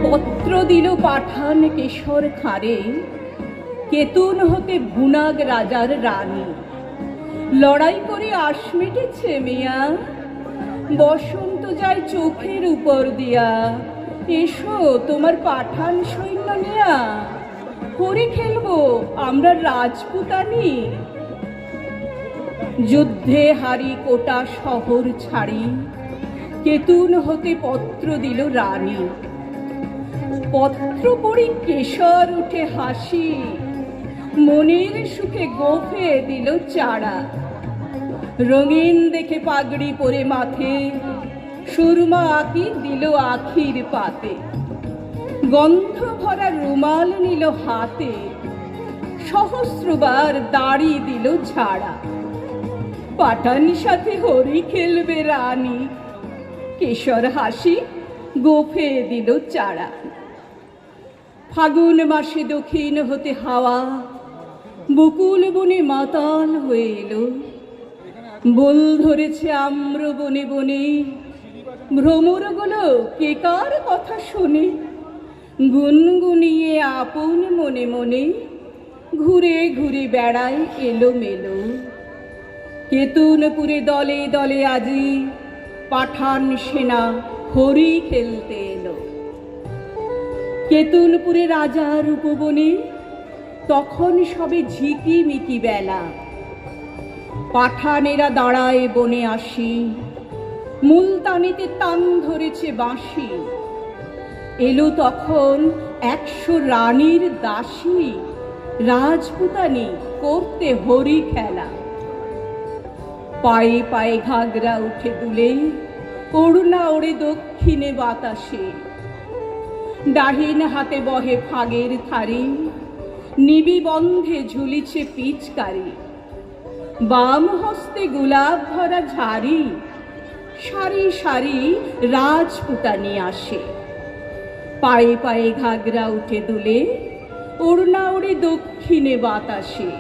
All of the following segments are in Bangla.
পত্র দিল পাঠান কেশর খাঁড়ে, কেতুন হতে ভুনাগ রাজার রানী। লড়াই করে আশ মিটেছে মিয়া, বসন্ত যায় চোখের উপর দিয়া। এসো তোমার পাঠান সৈন্য নিয়া, হরি খেলবো আমরা রাজপুতানি। যুদ্ধে হারি কোটা শহর ছাড়ি, কেতুন হতে পত্র দিল রানী। পত্র পড়ি কেশর উঠে হাসি, মনের সুখে গোফে দিল চারা। রঙিন দেখে পাগড়ি পরে মাথে, সুরমা আঁকি দিল আখির পাতে। গন্ধ ভরা রুমাল নিল হাতে, সহস্রবার দাড়ি দিল ঝাড়া। পাঠান সাথে হরি খেলবে রানী, কেশর হাসি গোফে দিল চারা। ফাগুন মাসে দক্ষিণ হতে হাওয়া, বকুল বনে মাতাল হয়ে এলো। বল ধরেছে আম্র বনে বনে, ভ্রমরগুলো কে কার কথা শোনে। গুনগুনিয়ে আপন মনে মনে, ঘুরে ঘুরে বেড়ায় এলো মেলো। কেতুনপুরে দলে দলে আজি, পাঠান সেনা হরি খেলতে এলো। কেতুনপুরে রাজার উপবনে, তখন সবে ঝিকিমিকি বেলা। পাঠানেরা দাঁড়ায় বনে আসি, মুলতানিতে তান ধরেছে বাঁশি। এলো তখন 100 রানীর দাসী, রাজপুতানি করতে হরি খেলা। পায়ে পায়ে ঘাগরা উঠে দুলে, করুণা ওড়ে দক্ষিণে বাতাসে। ডাহিন হাতে বহে ফাগের থারি, নিবি বন্ধে ঝুলিছে পিচকারি। বাম হস্তে গোলাপ ভরা ঝাড়ি, সারি সারি রাজপুতানি আসে। পায়ে পায়ে ঘাগরা উঠে দুলে, ওড়না ওড়ে দক্ষিণে বাতাসে।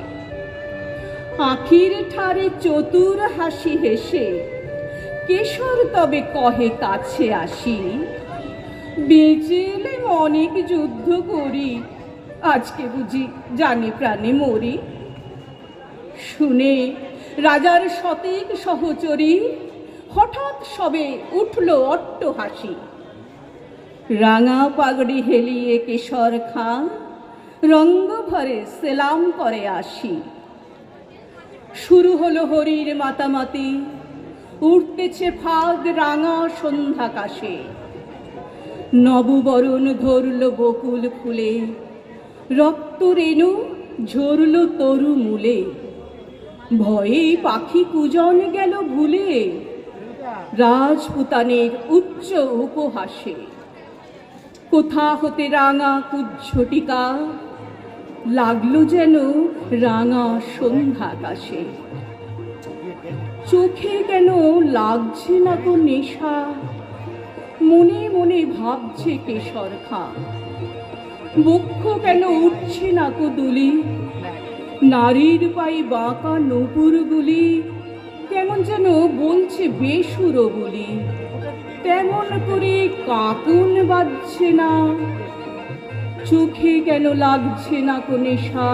আখির ঠারে চতুর হাসি হেসে, কেশর তবে কহে কাছে আসি। বেঁচে এলে অনেক যুদ্ধ করি, আজকে বুঝি জানে প্রাণে মরি। শুনে রাজার শতেক সহচরী, হঠাৎ সবে উঠল অট্ট হাসি। রাঙা পাগড়ি হেলিয়ে কেশর খাঁ, রঙ্গ ভরে সেলাম করে আসি। শুরু হলো হরির মাতামাতি, উঠতেছে ফাগ রাঙা সন্ধ্যাকাশে। নববরণ ধরল বকুল ফুলে, রক্ত রেণু ঝরল তরু মূলে। ভয়ে পাখি কুজন গেল ভুলে, রাজপুতানের উচ্চ উপহাসে। কোথা হতে রাঙা কুজ্ঝটিকা, লাগলো যেন রাঙা সন্ধ্যাকাশে। চোখে কেন লাগছে না কো নেশা, মনে মনে ভাবছে কেশর খাঁ। বক্ষ কেন উঠছে না কো দুলি, নারীর পায়ে বাঁকা নূপুরগুলি কেমন যেন বলছে বেসুর বলি। তেমন করে কাকুন বাজছে না, চোখে কেন লাগছে না কো নেশা,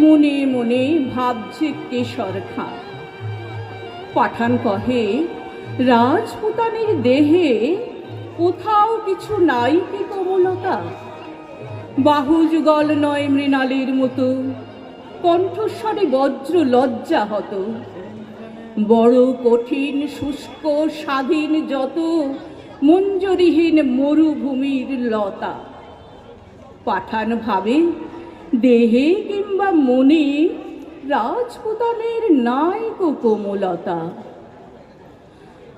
মনে মনে ভাবছে কেশর খাঁ। পাঠান কহে, রাজপুতানির দেহে কোথাও কিছু নাই কি কোমলতা। বাহু যুগল নয় মৃণালের মতো, কণ্ঠস্বরে বজ্র লজ্জা হত। বড় কঠিন শুষ্ক স্বাধীন যত, মঞ্জরিহীন মরুভূমির লতা। পাঠান ভাবে, দেহে কিংবা মনে রাজপুতানের নাই কো কোমলতা।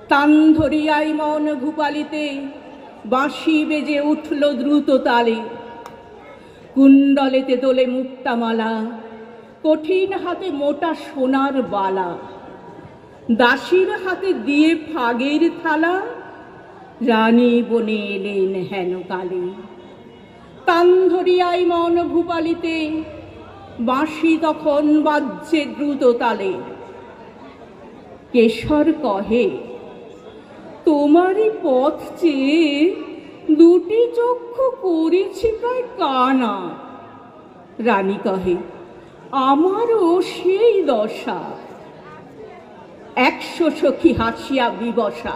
তান ধরিয়াই মন ভূপালিতে, বাঁশি বেজে উঠল দ্রুত তালে। কুণ্ডলেতে দোলে মুক্তামালা, কঠিন হাতে মোটা সোনার বালা। দাসীর হাতে দিয়ে ফাগের থালা, রানী বনে এলেন হেন কালে। তান ধরিয়াই মন ভূপালিতে, বাঁশি তখন বাজছে দ্রুত তালে। কেশর কহে, তোমারই পথ চেয়ে দুটি চক্ষু করেছি প্রায় কানা। রানী কহে, আমারও সেই দশা। 100 সখী হাসিয়া বিবসা,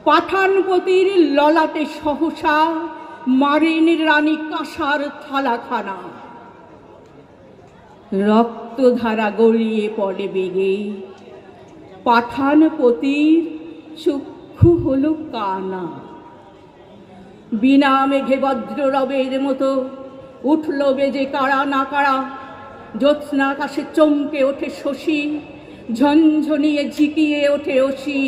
পাঠানপতির ললাটে সহসা মারেন রানী কাঁসার থালাখানা। রক্তধারা গড়িয়ে পড়ে বেগে, পাঠানপতির চক্ষু হলো কানা। বিনা মেঘে বজ্ররবের মতো উঠল বেজে কারা না কারা। জ্যোৎস্না আকাশে চমকে ওঠে শশী, ঝনঝনিয়ে ঝিকিয়ে ওঠে অসি।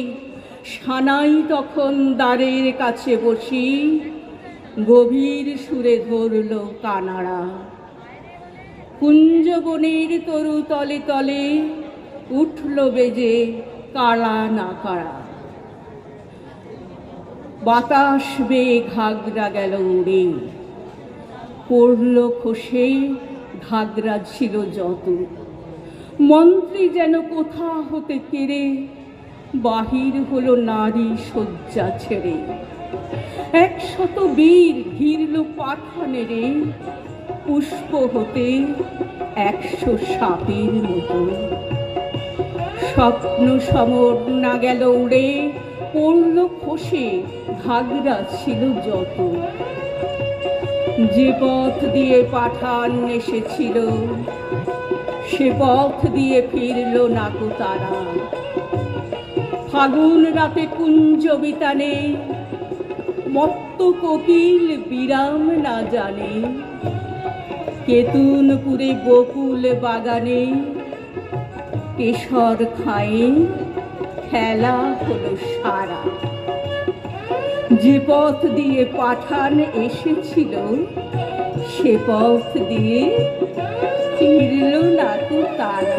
সানাই তখন দ্বারের কাছে বসি, গভীর সুরে ধরল কানাড়া। কুঞ্জবনের তরু তলে তলে উঠল বেজে কারা না কারা। বাতাস বেয়ে ঘাগরা গেল উড়ে, পড়ল খসে ঘাগরা ছিল যত। মন্ত্রী যেন কোথা হতে কেড়ে বাহির হলো নারী শয্যা ছেড়ে। 100 বীর ঘিরল পাঠানেরে, পুষ্প হতে 100 সাপের মতো। স্বপ্ন সমর না গেল উড়ে, পড়ল খসে ঘাগরা ছিল যত। যে পথ দিয়ে পাঠান এসেছিল, সে পথ দিয়ে ফিরল না কো তারা। ফাগুন রাতে কুঞ্জ বিতানে, মত্ত কোকিল বিরাম না জানে। কেতুনপুরে বকুল বাগানে, কেশর খায়ে খেলা হলো সারা। যে পথ দিয়ে পাঠান এসেছিল, সে পথ দিয়ে ফিরল না তো তারা।